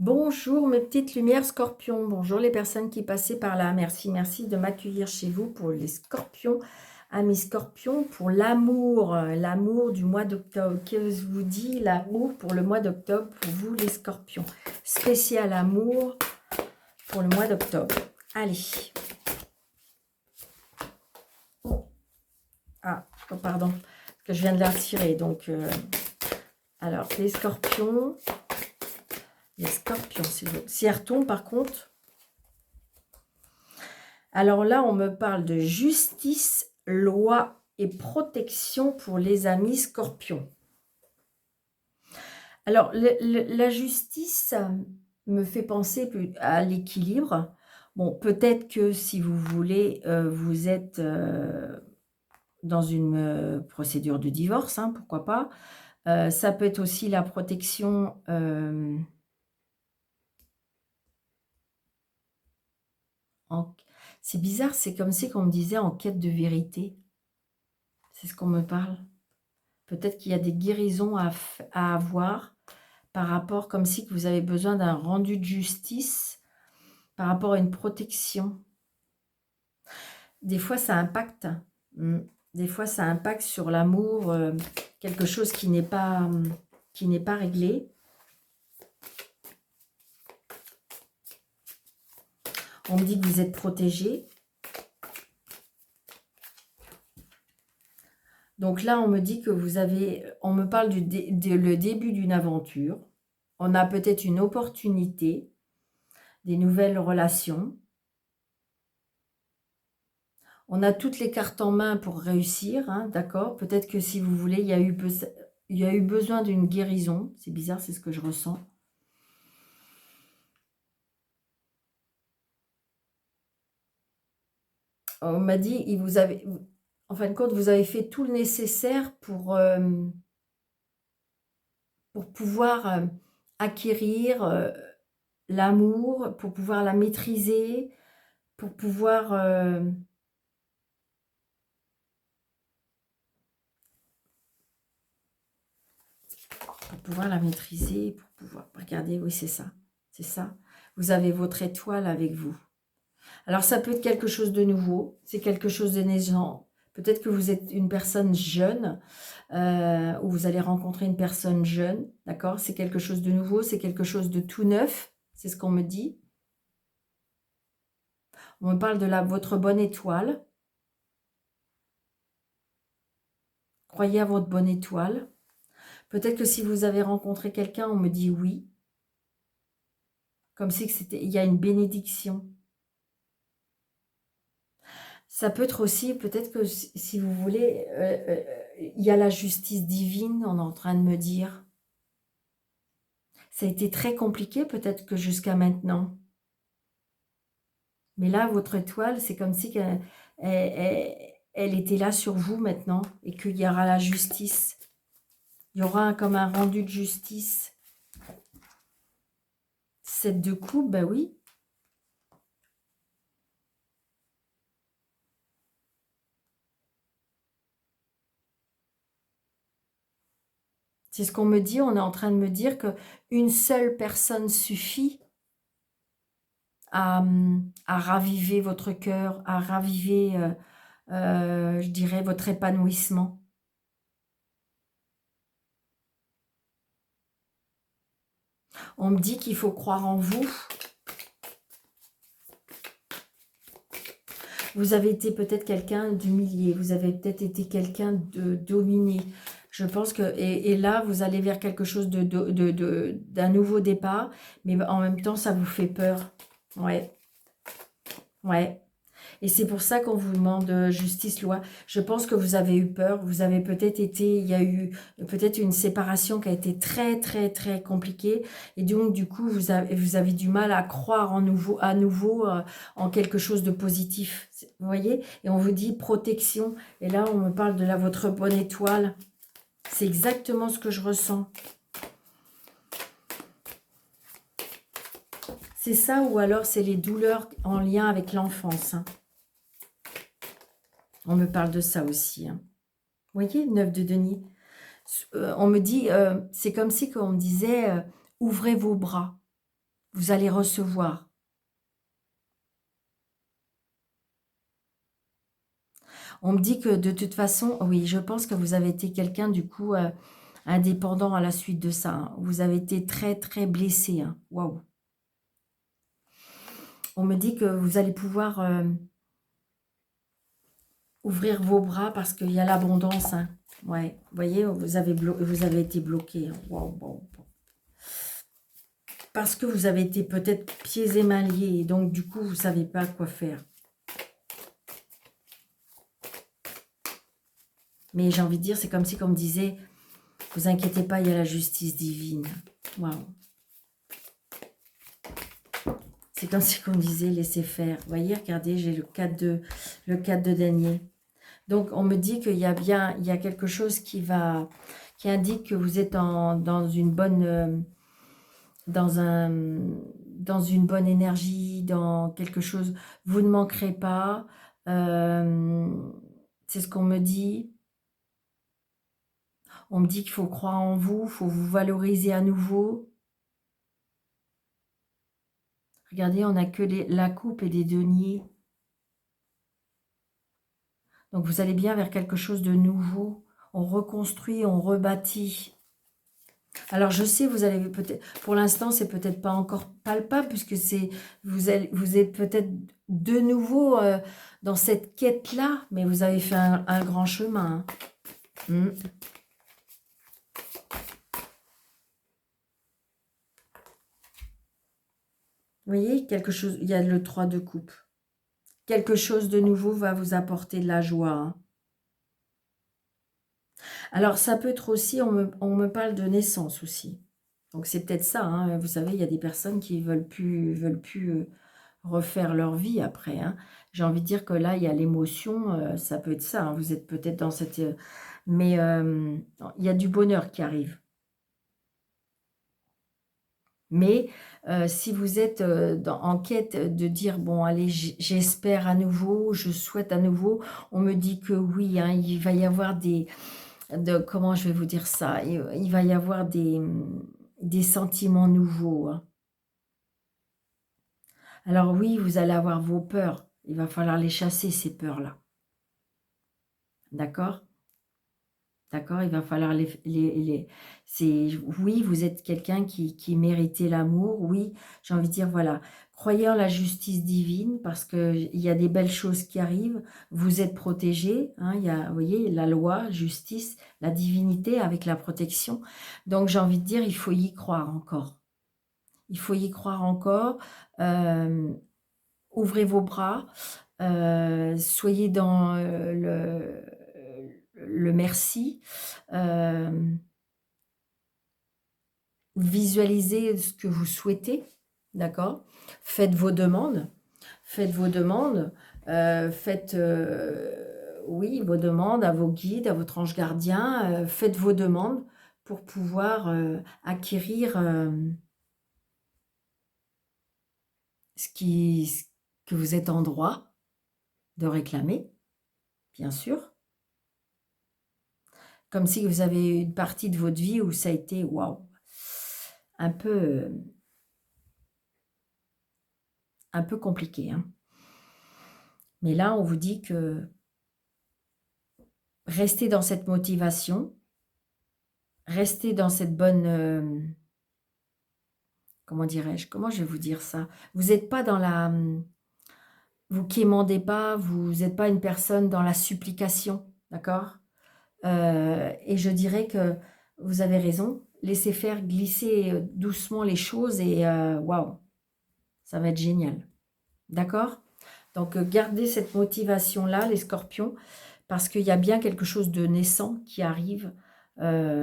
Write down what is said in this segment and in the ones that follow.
Bonjour mes petites lumières scorpions, bonjour les personnes qui passaient par là, merci de m'accueillir chez vous pour les scorpions, amis scorpions, pour l'amour, l'amour du mois d'octobre. Qu'est-ce que je vous dis l'amour pour le mois d'octobre, pour vous les scorpions, spécial amour pour le mois d'octobre. Allez. Ah, oh, pardon, que je viens de la tirer, donc, alors les scorpions, si elle retombe par contre. Alors là, on me parle de justice, loi et protection pour les amis scorpions. Alors, la justice me fait penser à l'équilibre. Bon, peut-être que si vous voulez, vous êtes dans une procédure de divorce, hein, pourquoi pas. Ça peut être aussi la protection... C'est bizarre, c'est comme si on me disait en quête de vérité. C'est ce qu'on me parle. Peut-être qu'il y a des guérisons à avoir par rapport, comme si que vous avez besoin d'un rendu de justice par rapport à une protection. Des fois, ça impacte. Des fois, ça impacte sur l'amour, quelque chose qui n'est pas réglé. On me dit que vous êtes protégé. Donc là, on me dit que vous avez... On me parle le début d'une aventure. On a peut-être une opportunité, des nouvelles relations. On a toutes les cartes en main pour réussir, hein, d'accord? Peut-être que si vous voulez, il y a eu besoin d'une guérison. C'est bizarre, c'est ce que je ressens. On m'a dit, en fin de compte, vous avez fait tout le nécessaire pour pouvoir acquérir l'amour, pour pouvoir la maîtriser, pour pouvoir... la maîtriser, pour pouvoir... Regardez, oui, c'est ça. C'est ça. Vous avez votre étoile avec vous. Alors, ça peut être quelque chose de nouveau. C'est quelque chose de naissant. Peut-être que vous êtes une personne jeune, ou vous allez rencontrer une personne jeune, d'accord? C'est quelque chose de nouveau, c'est quelque chose de tout neuf. C'est ce qu'on me dit. On me parle de votre bonne étoile. Croyez à votre bonne étoile. Peut-être que si vous avez rencontré quelqu'un, on me dit oui. Comme si il y a une bénédiction. Ça peut être aussi, peut-être que si vous voulez, il y a la justice divine, on est en train de me dire. Ça a été très compliqué peut-être que jusqu'à maintenant. Mais là, votre étoile, c'est comme si elle était là sur vous maintenant et qu'il y aura la justice. Il y aura comme un rendu de justice. 7 de coupe, ben oui. C'est ce qu'on me dit, on est en train de me dire qu'une seule personne suffit à raviver votre cœur, à raviver, je dirais, votre épanouissement. On me dit qu'il faut croire en vous. Vous avez été peut-être quelqu'un d'humilié, vous avez peut-être été quelqu'un de dominé. Je pense que, et là, vous allez vers quelque chose d'un nouveau départ, mais en même temps, ça vous fait peur. Ouais, ouais. Et c'est pour ça qu'on vous demande justice, loi. Je pense que vous avez eu peur, vous avez peut-être été, il y a eu peut-être une séparation qui a été très, très, très compliquée. Et donc, du coup, vous avez du mal à croire à nouveau en quelque chose de positif. Vous voyez? Et on vous dit protection. Et là, on me parle de votre bonne étoile. C'est exactement ce que je ressens. C'est ça ou alors c'est les douleurs en lien avec l'enfance, hein. On me parle de ça aussi, hein. Vous voyez, 9 de denier. On me dit, c'est comme si on me disait, ouvrez vos bras. Vous allez recevoir. On me dit que de toute façon, oui, je pense que vous avez été quelqu'un du coup indépendant à la suite de ça, hein. Vous avez été très très blessé, hein. Waouh. On me dit que vous allez pouvoir ouvrir vos bras parce qu'il y a l'abondance, hein. Ouais, vous voyez, vous avez été bloqué, hein. Waouh, waouh, waouh. Parce que vous avez été peut-être pieds et mains liés, et donc du coup, vous ne savez pas quoi faire. Mais j'ai envie de dire, c'est comme si, comme disait, vous inquiétez pas, il y a la justice divine. Waouh. C'est comme si on disait, laissez faire. Vous voyez, regardez, j'ai le 4 de denier. Donc, on me dit qu'il y a bien, il y a quelque chose qui indique que vous êtes dans une bonne, dans une bonne énergie, dans quelque chose. Vous ne manquerez pas. C'est ce qu'on me dit. On me dit qu'il faut croire en vous, il faut vous valoriser à nouveau. Regardez, on n'a que la coupe et les deniers. Donc, vous allez bien vers quelque chose de nouveau. On reconstruit, on rebâtit. Alors, je sais, vous allez peut-être... Pour l'instant, c'est peut-être pas encore palpable, puisque vous êtes peut-être de nouveau dans cette quête-là, mais vous avez fait un grand chemin, hein. Vous voyez, quelque chose... Il y a le 3 de coupe. Quelque chose de nouveau va vous apporter de la joie, hein. Alors, ça peut être aussi, on me parle de naissance aussi. Donc, c'est peut-être ça, hein. Vous savez, il y a des personnes qui veulent plus refaire leur vie après, hein. J'ai envie de dire que là, il y a l'émotion, ça peut être ça, hein. Vous êtes peut-être dans cette... mais il y a du bonheur qui arrive. Mais si vous êtes en quête de dire, bon, allez, j'espère à nouveau, je souhaite à nouveau, on me dit que oui, hein, il va y avoir comment je vais vous dire ça, il va y avoir des sentiments nouveaux, hein. Alors oui, vous allez avoir vos peurs. Il va falloir les chasser, ces peurs-là. D'accord? D'accord? Il va falloir oui, vous êtes quelqu'un qui méritait l'amour. Oui, j'ai envie de dire, voilà. Croyez en la justice divine parce qu'il y a des belles choses qui arrivent. Vous êtes protégé, hein, il y a, vous voyez, la loi, justice, la divinité avec la protection. Donc, j'ai envie de dire, il faut y croire encore. Il faut y croire encore. Ouvrez vos bras. Soyez dans le merci. Visualisez ce que vous souhaitez, d'accord? Faites vos demandes. Faites vos demandes. Faites, oui, vos demandes à vos guides, à votre ange gardien. Faites vos demandes pour pouvoir acquérir ce que vous êtes en droit de réclamer, bien sûr. Comme si vous avez une partie de votre vie où ça a été, waouh, un peu compliqué, hein. Mais là, on vous dit que restez dans cette motivation, restez dans cette bonne, comment dirais-je, comment je vais vous dire ça? Vous n'êtes pas dans vous quémandez pas, vous n'êtes pas une personne dans la supplication, d'accord? Et je dirais que vous avez raison, laissez faire glisser doucement les choses et waouh, ça va être génial, d'accord? Donc gardez cette motivation-là, les scorpions, parce qu'il y a bien quelque chose de naissant qui arrive dans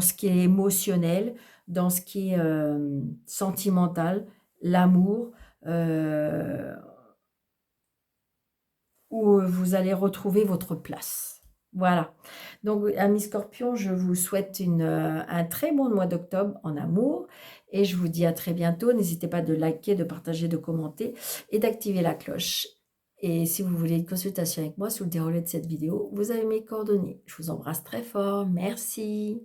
ce qui est émotionnel, dans ce qui est sentimental, l'amour, où vous allez retrouver votre place. Voilà. Donc, amis scorpions, je vous souhaite un très bon mois d'octobre en amour et je vous dis à très bientôt. N'hésitez pas de liker, de partager, de commenter et d'activer la cloche. Et si vous voulez une consultation avec moi sous le déroulé de cette vidéo, vous avez mes coordonnées. Je vous embrasse très fort. Merci.